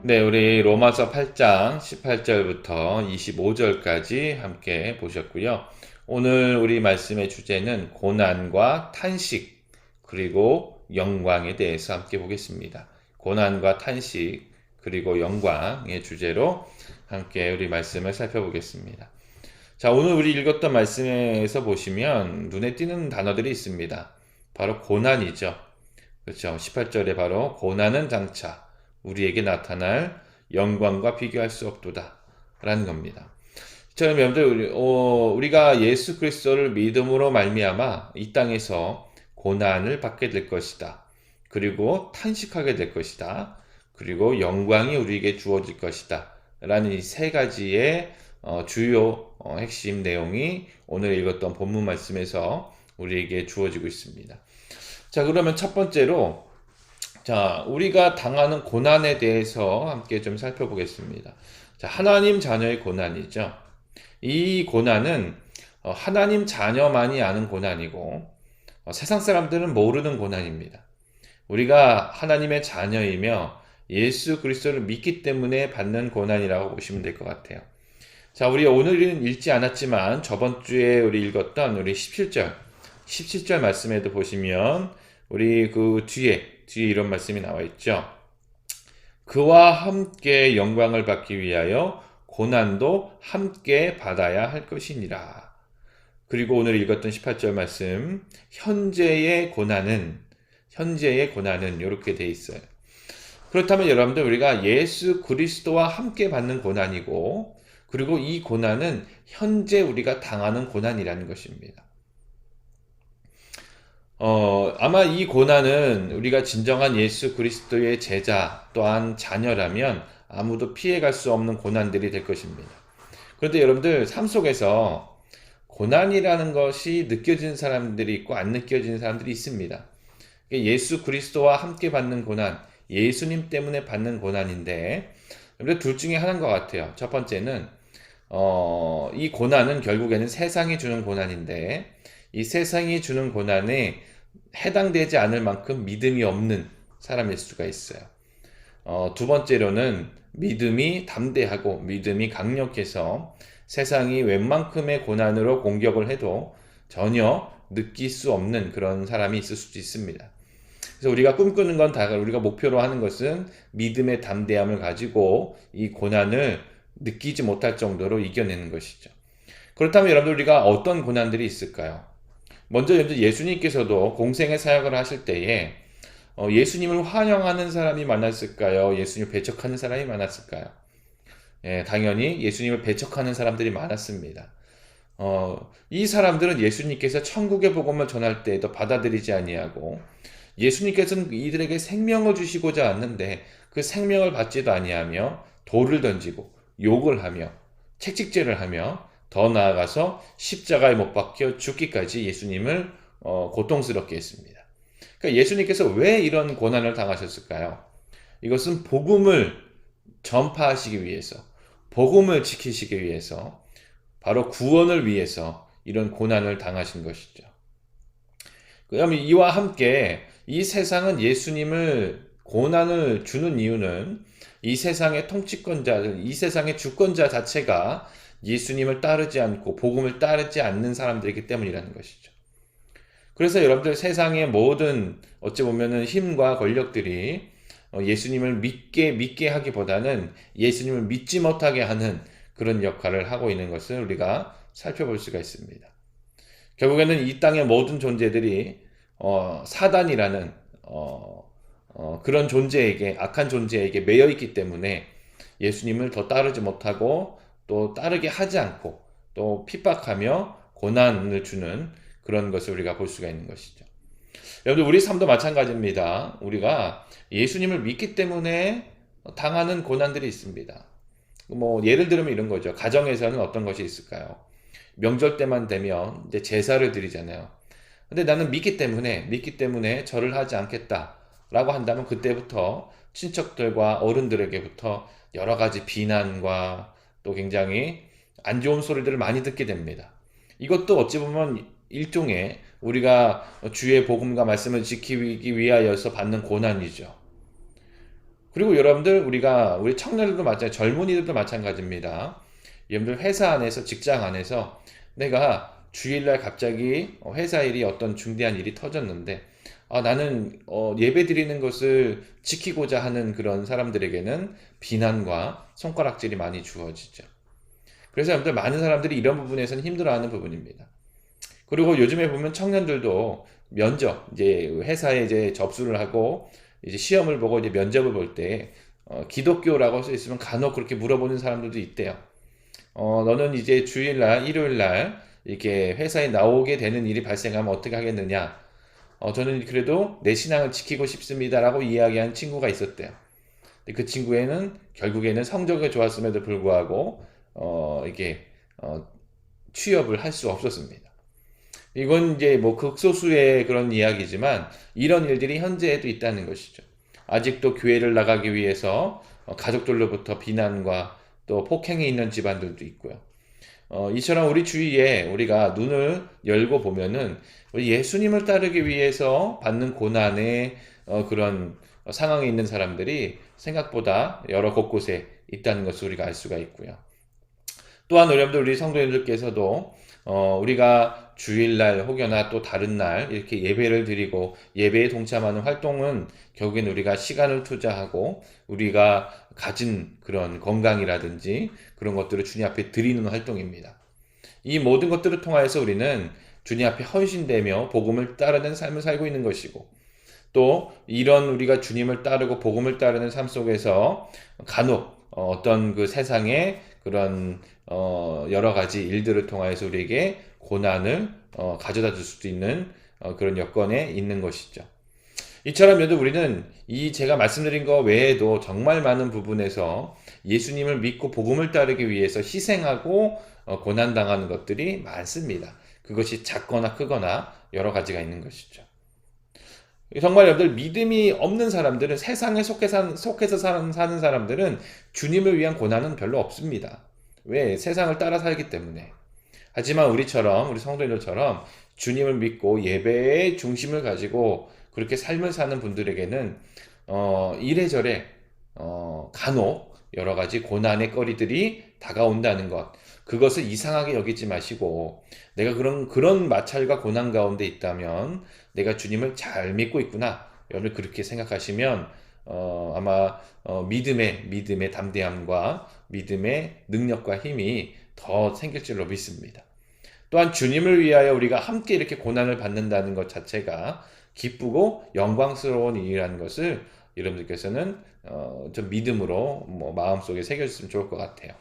네, 우리 로마서 8장 18절부터 25절까지 함께 보셨고요. 오늘 우리 말씀의 주제는 고난과 탄식, 그리고 영광에 대해서 함께 보겠습니다. 고난과 탄식, 그리고 영광의 주제로 함께 우리 말씀을 살펴보겠습니다. 자, 오늘 우리 읽었던 말씀에서 보시면 눈에 띄는 단어들이 있습니다. 바로 고난이죠. 그렇죠. 18절에 바로 고난은 장차 우리에게 나타날 영광과 비교할 수 없도다 라는 겁니다. 저는 여러분들 우리가 예수 그리스도를 믿음으로 말미암아 이 땅에서 고난을 받게 될 것이다. 그리고 탄식하게 될 것이다. 그리고 영광이 우리에게 주어질 것이다. 라는 이 세 가지의 주요 핵심 내용이 오늘 읽었던 본문 말씀에서 우리에게 주어지고 있습니다. 자, 그러면 첫 번째로, 자, 우리가 당하는 고난에 대해서 함께 좀 살펴보겠습니다. 자, 하나님 자녀의 고난이죠. 이 고난은 하나님 자녀만이 아는 고난이고, 세상 사람들은 모르는 고난입니다. 우리가 하나님의 자녀이며 예수 그리스도를 믿기 때문에 받는 고난이라고 보시면 될 것 같아요. 자, 우리 오늘은 읽지 않았지만 저번 주에 우리 읽었던 우리 17절 말씀에도 보시면 우리 그 뒤에 이런 말씀이 나와 있죠. 그와 함께 영광을 받기 위하여 고난도 함께 받아야 할 것이니라. 그리고 오늘 읽었던 18절 말씀, 현재의 고난은 이렇게 돼 있어요. 그렇다면 여러분들, 우리가 예수 그리스도와 함께 받는 고난이고, 그리고 이 고난은 현재 우리가 당하는 고난이라는 것입니다. 아마 이 고난은 우리가 진정한 예수 그리스도의 제자 또한 자녀라면 아무도 피해갈 수 없는 고난들이 될 것입니다. 그런데 여러분들, 삶 속에서 고난이라는 것이 느껴지는 사람들이 있고 안 느껴지는 사람들이 있습니다. 예수 그리스도와 함께 받는 고난, 예수님 때문에 받는 고난인데, 여러분들 둘 중에 하나인 것 같아요. 첫 번째는 이 고난은 결국에는 세상이 주는 고난인데, 이 세상이 주는 고난에 해당되지 않을 만큼 믿음이 없는 사람일 수가 있어요. 두 번째로는 믿음이 담대하고 믿음이 강력해서 세상이 웬만큼의 고난으로 공격을 해도 전혀 느낄 수 없는 그런 사람이 있을 수도 있습니다. 그래서 우리가 꿈꾸는 건 다, 우리가 목표로 하는 것은 믿음의 담대함을 가지고 이 고난을 느끼지 못할 정도로 이겨내는 것이죠. 그렇다면 여러분들, 우리가 어떤 고난들이 있을까요? 먼저 예수님께서도 공생의 사역을 하실 때에 예수님을 환영하는 사람이 많았을까요? 예수님을 배척하는 사람이 많았을까요? 예, 당연히 예수님을 배척하는 사람들이 많았습니다. 이 사람들은 예수님께서 천국의 복음을 전할 때에도 받아들이지 아니하고, 예수님께서는 이들에게 생명을 주시고자 하는데 그 생명을 받지도 아니하며 돌을 던지고 욕을 하며 채찍질을 하며, 더 나아가서 십자가에 못 박혀 죽기까지 예수님을 고통스럽게 했습니다. 그러니까 예수님께서 왜 이런 고난을 당하셨을까요? 이것은 복음을 전파하시기 위해서, 복음을 지키시기 위해서, 바로 구원을 위해서 이런 고난을 당하신 것이죠. 그다음에 이와 함께 이 세상은 예수님을 고난을 주는 이유는 이 세상의 통치권자들, 이 세상의 주권자 자체가 예수님을 따르지 않고 복음을 따르지 않는 사람들이기 때문이라는 것이죠. 그래서 여러분들, 세상의 모든 어찌 보면은 힘과 권력들이 예수님을 믿게 하기보다는 예수님을 믿지 못하게 하는 그런 역할을 하고 있는 것을 우리가 살펴볼 수가 있습니다. 결국에는 이 땅의 모든 존재들이 사단이라는 그런 존재에게, 악한 존재에게 매여 있기 때문에 예수님을 더 따르지 못하고 또 따르게 하지 않고 또 핍박하며 고난을 주는 그런 것을 우리가 볼 수가 있는 것이죠. 여러분, 우리 삶도 마찬가지입니다. 우리가 예수님을 믿기 때문에 당하는 고난들이 있습니다. 뭐 예를 들면 이런 거죠. 가정에서는 어떤 것이 있을까요? 명절 때만 되면 이제 제사를 드리잖아요. 근데 나는 믿기 때문에 절을 하지 않겠다라고 한다면, 그때부터 친척들과 어른들에게부터 여러 가지 비난과 또 굉장히 안 좋은 소리들을 많이 듣게 됩니다. 이것도 어찌 보면 일종의 우리가 주의 복음과 말씀을 지키기 위하여서 받는 고난이죠. 그리고 여러분들 우리 청년들도 마찬가지, 젊은이들도 마찬가지입니다. 여러분들 회사 안에서 직장 안에서 내가 주일날 갑자기 회사 일이 어떤 중대한 일이 터졌는데 나는 예배 드리는 것을 지키고자 하는 그런 사람들에게는 비난과 손가락질이 많이 주어지죠. 그래서 여러분들 많은 사람들이 이런 부분에서는 힘들어하는 부분입니다. 그리고 요즘에 보면 청년들도 면접, 이제 회사에 이제 접수를 하고 이제 시험을 보고 이제 면접을 볼 때 기독교라고 써 있으면 간혹 그렇게 물어보는 사람들도 있대요. 너는 이제 주일날, 일요일날 이렇게 회사에 나오게 되는 일이 발생하면 어떻게 하겠느냐? 저는 그래도 내 신앙을 지키고 싶습니다라고 이야기한 친구가 있었대요. 근데 그 친구에는 결국에는 성적이 좋았음에도 불구하고 이게 취업을 할 수 없었습니다. 이건 이제 뭐 극소수의 그런 이야기지만 이런 일들이 현재에도 있다는 것이죠. 아직도 교회를 나가기 위해서 가족들로부터 비난과 또 폭행이 있는 집안들도 있고요. 이처럼 우리 주위에 우리가 눈을 열고 보면은 우리 예수님을 따르기 위해서 받는 고난의 그런 상황에 있는 사람들이 생각보다 여러 곳곳에 있다는 것을 우리가 알 수가 있고요. 또한 여러분들 우리 성도님들께서도 우리가 주일날 혹여나 또 다른 날 이렇게 예배를 드리고 예배에 동참하는 활동은 결국엔 우리가 시간을 투자하고 우리가 가진 그런 건강이라든지 그런 것들을 주님 앞에 드리는 활동입니다. 이 모든 것들을 통하여서 우리는 주님 앞에 헌신되며 복음을 따르는 삶을 살고 있는 것이고 또 이런 우리가 주님을 따르고 복음을 따르는 삶 속에서 간혹 어떤 그 세상의 그런 여러 가지 일들을 통하여서 우리에게 고난을 가져다 줄 수도 있는 그런 여건에 있는 것이죠. 이처럼 여러분 우리는 이 제가 말씀드린 것 외에도 정말 많은 부분에서 예수님을 믿고 복음을 따르기 위해서 희생하고 고난당하는 것들이 많습니다. 그것이 작거나 크거나 여러 가지가 있는 것이죠. 정말 여러분들 믿음이 없는 사람들은 세상에 속해서 사는 사람들은 주님을 위한 고난은 별로 없습니다. 왜? 세상을 따라 살기 때문에. 하지만 우리처럼 우리 성도님들처럼 주님을 믿고 예배의 중심을 가지고 그렇게 삶을 사는 분들에게는 이래저래 간혹 여러 가지 고난의 거리들이 다가온다는 것. 그것을 이상하게 여기지 마시고 내가 그런 마찰과 고난 가운데 있다면 내가 주님을 잘 믿고 있구나. 여러분 그렇게 생각하시면 아마 믿음의 담대함과 믿음의 능력과 힘이 더 생길 줄로 믿습니다. 또한 주님을 위하여 우리가 함께 이렇게 고난을 받는다는 것 자체가 기쁘고 영광스러운 일이라는 것을 여러분들께서는 좀 믿음으로 마음속에 새겨주시면 좋을 것 같아요.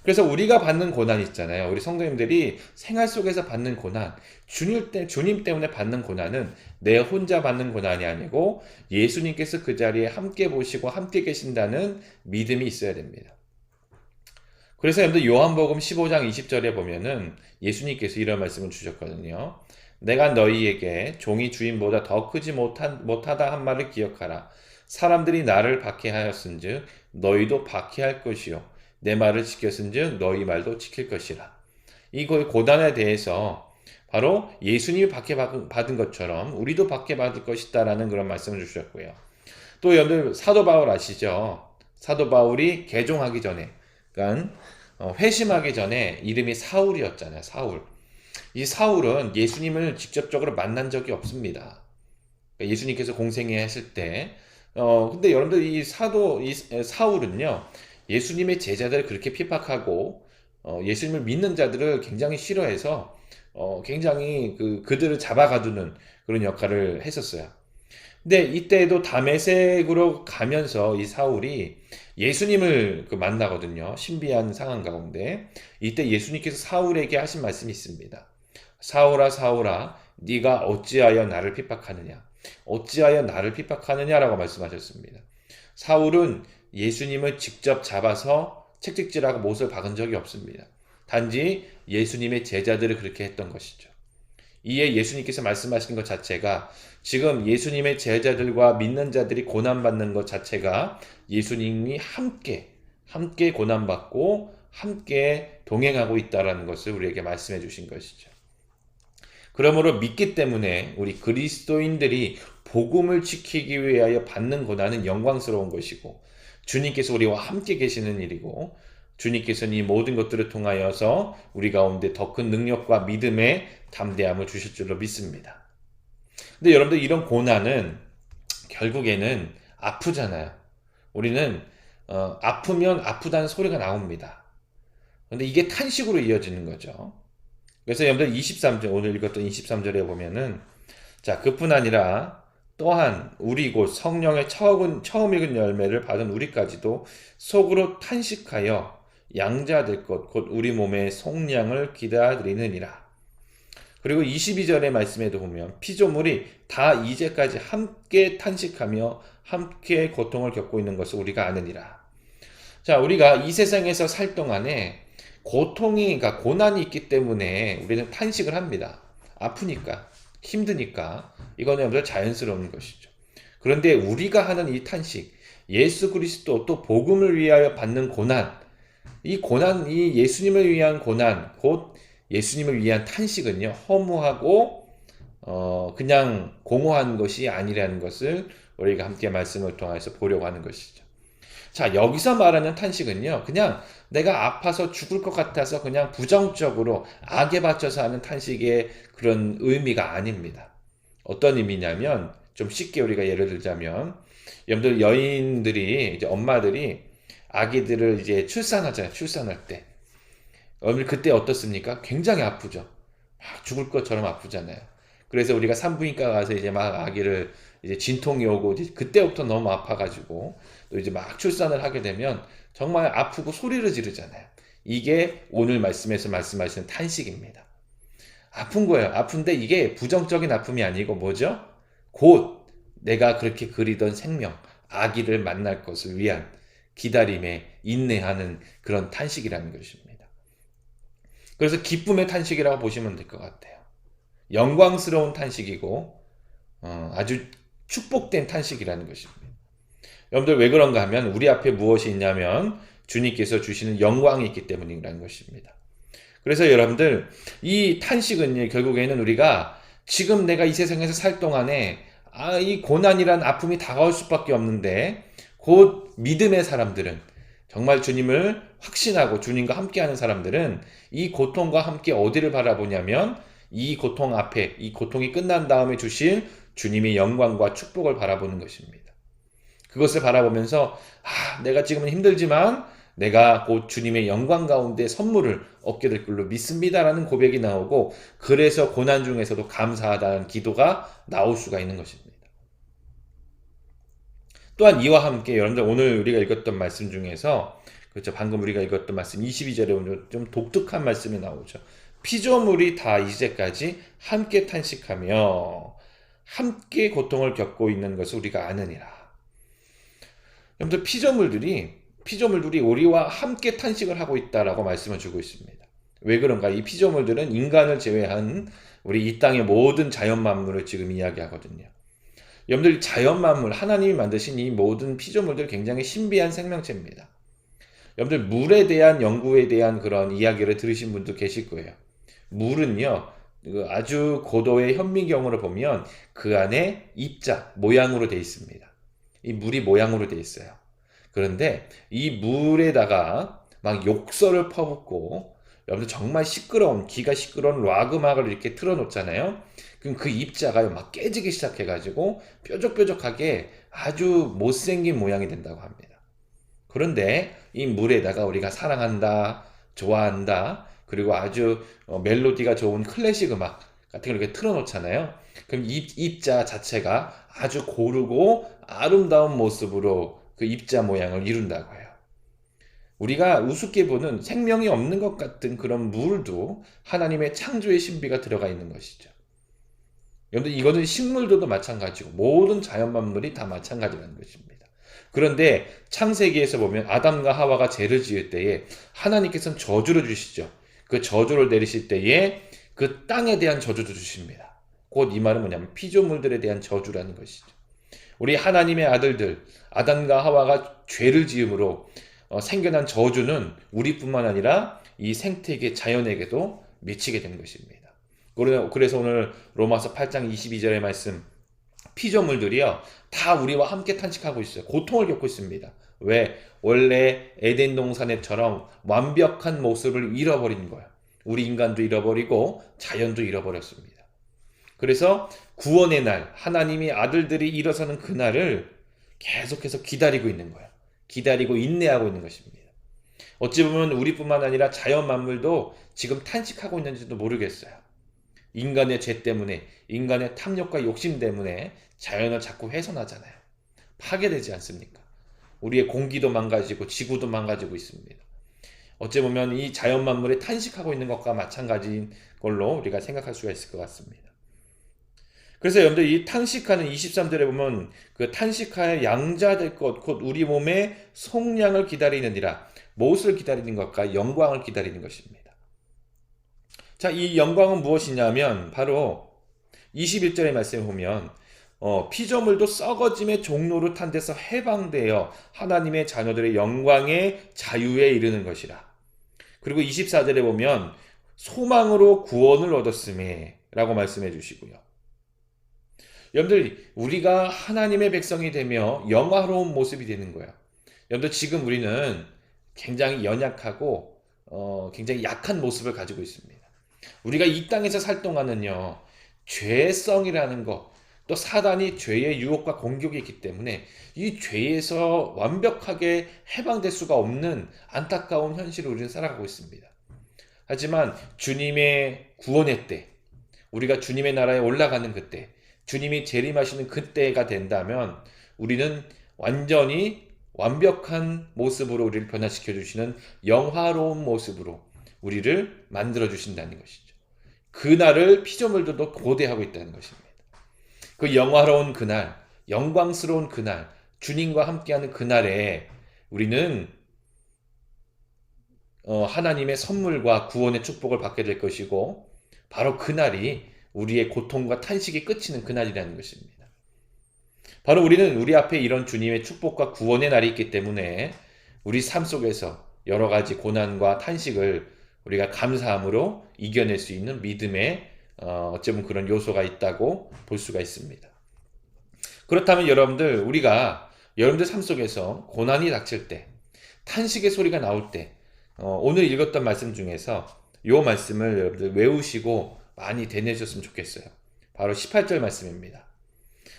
그래서 우리가 받는 고난 있잖아요. 우리 성도님들이 생활 속에서 받는 고난, 주님 때문에 받는 고난은 내 혼자 받는 고난이 아니고 예수님께서 그 자리에 함께 보시고 함께 계신다는 믿음이 있어야 됩니다. 그래서 여러분들 요한복음 15장 20절에 보면은 예수님께서 이런 말씀을 주셨거든요. 내가 너희에게 종이 주인보다 더 크지 못하다 한 말을 기억하라. 사람들이 나를 박해하였은즉 너희도 박해할 것이요 내 말을 지켰은즉 너희 말도 지킬 것이라. 이 고난에 대해서 바로 예수님이 박해받은 것처럼 우리도 박해받을 것이다라는 그런 말씀을 주셨고요. 또 여러분들 사도 바울 아시죠? 사도 바울이 개종하기 전에, 그러니까 회심하기 전에 이름이 사울이었잖아요. 사울. 이 사울은 예수님을 직접적으로 만난 적이 없습니다. 그러니까 예수님께서 공생애 했을 때, 근데 여러분들 이 사울은요, 예수님의 제자들을 그렇게 핍박하고, 예수님을 믿는 자들을 굉장히 싫어해서, 굉장히 그들을 잡아가두는 그런 역할을 했었어요. 근데 이때에도 다메섹으로 가면서 이 사울이 예수님을 만나거든요. 신비한 상황 가운데. 이때 예수님께서 사울에게 하신 말씀이 있습니다. 사울아 사울아 네가 어찌하여 나를 핍박하느냐 어찌하여 나를 핍박하느냐라고 말씀하셨습니다. 사울은 예수님을 직접 잡아서 채찍질하고 못을 박은 적이 없습니다. 단지 예수님의 제자들을 그렇게 했던 것이죠. 이에 예수님께서 말씀하신 것 자체가 지금 예수님의 제자들과 믿는 자들이 고난받는 것 자체가 예수님이 함께 고난받고 함께 동행하고 있다는 것을 우리에게 말씀해 주신 것이죠. 그러므로 믿기 때문에 우리 그리스도인들이 복음을 지키기 위하여 받는 고난은 영광스러운 것이고 주님께서 우리와 함께 계시는 일이고 주님께서는 이 모든 것들을 통하여서 우리 가운데 더 큰 능력과 믿음의 담대함을 주실 줄로 믿습니다. 근데 여러분들 이런 고난은 결국에는 아프잖아요. 우리는 아프면 아프다는 소리가 나옵니다. 근데 이게 탄식으로 이어지는 거죠. 그래서 여러분들 23절 오늘 읽었던 23절에 보면은 자 그뿐 아니라 또한 우리 곧 성령의 처음 익은 열매를 받은 우리까지도 속으로 탄식하여 양자될 것 곧 우리 몸의 속량을 기다리느니라. 그리고 22절의 말씀에도 보면 피조물이 다 이제까지 함께 탄식하며 함께 고통을 겪고 있는 것을 우리가 아느니라. 자, 우리가 이 세상에서 살 동안에 그러니까 고난이 있기 때문에 우리는 탄식을 합니다. 아프니까, 힘드니까. 이거는 여러분들 자연스러운 것이죠. 그런데 우리가 하는 이 탄식, 예수 그리스도 또 복음을 위하여 받는 고난, 이 예수님을 위한 고난, 곧 예수님을 위한 탄식은요, 허무하고, 그냥 공허한 것이 아니라는 것을 우리가 함께 말씀을 통해서 보려고 하는 것이죠. 자, 여기서 말하는 탄식은요, 그냥 내가 아파서 죽을 것 같아서 그냥 부정적으로 악에 받쳐서 하는 탄식의 그런 의미가 아닙니다. 어떤 의미냐면, 좀 쉽게 우리가 예를 들자면, 여러분들 여인들이, 이제 엄마들이 아기들을 이제 출산하잖아요. 출산할 때. 여러분들 그때 어떻습니까? 굉장히 아프죠. 막 죽을 것처럼 아프잖아요. 그래서 우리가 산부인과 가서 이제 막 아기를 이제 진통이 오고 이제 그때부터 너무 아파가지고 또 이제 막 출산을 하게 되면 정말 아프고 소리를 지르잖아요. 이게 오늘 말씀에서 말씀하시는 탄식입니다. 아픈 거예요. 아픈데 이게 부정적인 아픔이 아니고 뭐죠? 곧 내가 그렇게 그리던 생명, 아기를 만날 것을 위한 기다림에 인내하는 그런 탄식이라는 것입니다. 그래서 기쁨의 탄식이라고 보시면 될 것 같아요. 영광스러운 탄식이고 아주 축복된 탄식이라는 것입니다. 여러분들 왜 그런가 하면 우리 앞에 무엇이 있냐면 주님께서 주시는 영광이 있기 때문이라는 것입니다. 그래서 여러분들 이 탄식은 결국에는 우리가 지금 내가 이 세상에서 살 동안에 이 고난이란 아픔이 다가올 수밖에 없는데 곧 믿음의 사람들은 정말 주님을 확신하고 주님과 함께하는 사람들은 이 고통과 함께 어디를 바라보냐면 이 고통 앞에 이 고통이 끝난 다음에 주실 주님의 영광과 축복을 바라보는 것입니다. 그것을 바라보면서 내가 지금은 힘들지만 내가 곧 주님의 영광 가운데 선물을 얻게 될 줄로 믿습니다라는 고백이 나오고 그래서 고난 중에서도 감사하다는 기도가 나올 수가 있는 것입니다. 또한 이와 함께 여러분들 오늘 우리가 읽었던 말씀 중에서 그렇죠. 방금 우리가 읽었던 말씀 22절에 오늘 좀 독특한 말씀이 나오죠. 피조물이 다 이제까지 함께 탄식하며 함께 고통을 겪고 있는 것을 우리가 아느니라. 여러분들 피조물들이 우리와 함께 탄식을 하고 있다라고 말씀을 주고 있습니다. 왜 그런가? 이 피조물들은 인간을 제외한 우리 이 땅의 모든 자연 만물을 지금 이야기하거든요. 여러분들 자연 만물, 하나님이 만드신 이 모든 피조물들 굉장히 신비한 생명체입니다. 여러분들 물에 대한 연구에 대한 그런 이야기를 들으신 분도 계실 거예요. 물은요, 아주 고도의 현미경으로 보면 그 안에 입자, 모양으로 되어 있습니다. 이 물이 모양으로 되어 있어요. 그런데 이 물에다가 막 욕설을 퍼붓고 여러분들 정말 기가 시끄러운 락 음악을 이렇게 틀어놓잖아요. 그럼 그 입자가 막 깨지기 시작해가지고 뾰족뾰족하게 아주 못생긴 모양이 된다고 합니다. 그런데 이 물에다가 우리가 사랑한다, 좋아한다, 그리고 아주 멜로디가 좋은 클래식 음악 같은 걸 이렇게 틀어놓잖아요. 그럼 입자 자체가 아주 고르고 아름다운 모습으로 그 입자 모양을 이룬다고 해요. 우리가 우습게 보는 생명이 없는 것 같은 그런 물도 하나님의 창조의 신비가 들어가 있는 것이죠. 여러분들 이거는 식물들도 마찬가지고 모든 자연 만물이 다 마찬가지라는 것입니다. 그런데 창세기에서 보면 아담과 하와가 죄를 지을 때에 하나님께서는 저주를 주시죠. 그 저주를 내리실 때에 그 땅에 대한 저주도 주십니다. 곧 이 말은 뭐냐면 피조물들에 대한 저주라는 것이죠. 우리 하나님의 아들들 아담과 하와가 죄를 지음으로 생겨난 저주는 우리뿐만 아니라 이 생태계 자연에게도 미치게 된 것입니다. 그래서 오늘 로마서 8장 22절의 말씀 피조물들이요 다 우리와 함께 탄식하고 있어요. 고통을 겪고 있습니다. 왜? 원래 에덴 동산에처럼 완벽한 모습을 잃어버린 거야. 우리 인간도 잃어버리고 자연도 잃어버렸습니다. 그래서 구원의 날, 하나님이 아들들이 일어서는 그날을 계속해서 기다리고 있는 거야. 기다리고 인내하고 있는 것입니다. 어찌 보면 우리뿐만 아니라 자연 만물도 지금 탄식하고 있는지도 모르겠어요. 인간의 죄 때문에, 인간의 탐욕과 욕심 때문에 자연을 자꾸 훼손하잖아요. 파괴되지 않습니까? 우리의 공기도 망가지고 지구도 망가지고 있습니다. 어찌 보면 이 자연 만물이 탄식하고 있는 것과 마찬가지인 걸로 우리가 생각할 수가 있을 것 같습니다. 그래서 여러분들 이 탄식하는 23절에 보면 그 탄식하여 양자 될 것 곧 우리 몸의 속량을 기다리느니라. 무엇을 기다리는 것과 영광을 기다리는 것입니다. 자, 이 영광은 무엇이냐면 바로 21절의 말씀에 보면 피조물도 썩어짐의 종로로 탄 데서 해방되어 하나님의 자녀들의 영광의 자유에 이르는 것이라. 그리고 24절에 보면 소망으로 구원을 얻었음에 라고 말씀해 주시고요. 여러분들 우리가 하나님의 백성이 되며 영화로운 모습이 되는 거예요. 여러분들 지금 우리는 굉장히 연약하고 굉장히 약한 모습을 가지고 있습니다. 우리가 이 땅에서 살 동안은요, 죄성이라는 것, 또 사단이 죄의 유혹과 공격이 있기 때문에 이 죄에서 완벽하게 해방될 수가 없는 안타까운 현실을 우리는 살아가고 있습니다. 하지만 주님의 구원의 때, 우리가 주님의 나라에 올라가는 그때, 주님이 재림하시는 그때가 된다면 우리는 완전히 완벽한 모습으로 우리를 변화시켜 주시는 영화로운 모습으로 우리를 만들어 주신다는 것이죠. 그날을 피조물들도 고대하고 있다는 것입니다. 그 영화로운 그날, 영광스러운 그날, 주님과 함께하는 그날에 우리는 하나님의 선물과 구원의 축복을 받게 될 것이고 바로 그날이 우리의 고통과 탄식이 끝이는 그날이라는 것입니다. 바로 우리는 우리 앞에 이런 주님의 축복과 구원의 날이 있기 때문에 우리 삶 속에서 여러 가지 고난과 탄식을 우리가 감사함으로 이겨낼 수 있는 믿음의 어쩌면 그런 요소가 있다고 볼 수가 있습니다. 그렇다면 우리가 여러분들 삶 속에서 고난이 닥칠 때, 탄식의 소리가 나올 때, 오늘 읽었던 말씀 중에서 이 말씀을 여러분들 외우시고 많이 되뇌셨으면 좋겠어요. 바로 18절 말씀입니다.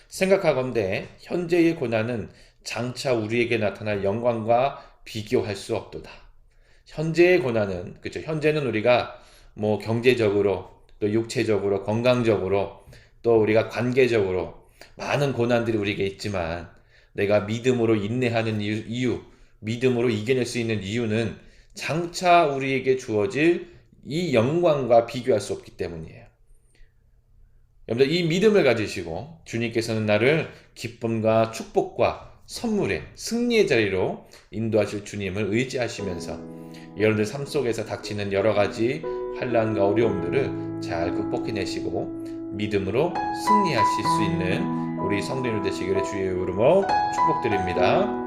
생각하건대 현재의 고난은 장차 우리에게 나타날 영광과 비교할 수 없도다. 현재의 고난은, 그렇죠. 현재는 우리가 뭐 경제적으로, 또 육체적으로, 건강적으로, 또 우리가 관계적으로 많은 고난들이 우리에게 있지만 내가 믿음으로 인내하는 이유, 믿음으로 이겨낼 수 있는 이유는 장차 우리에게 주어질 이 영광과 비교할 수 없기 때문이에요. 여러분들 이 믿음을 가지시고 주님께서는 나를 기쁨과 축복과 선물의 승리의 자리로 인도하실 주님을 의지하시면서 여러분들 삶 속에서 닥치는 여러 가지 환난과 어려움들을 잘 극복해내시고 믿음으로 승리하실 수 있는 우리 성도님들 되시기를 주의 이름으로 축복드립니다.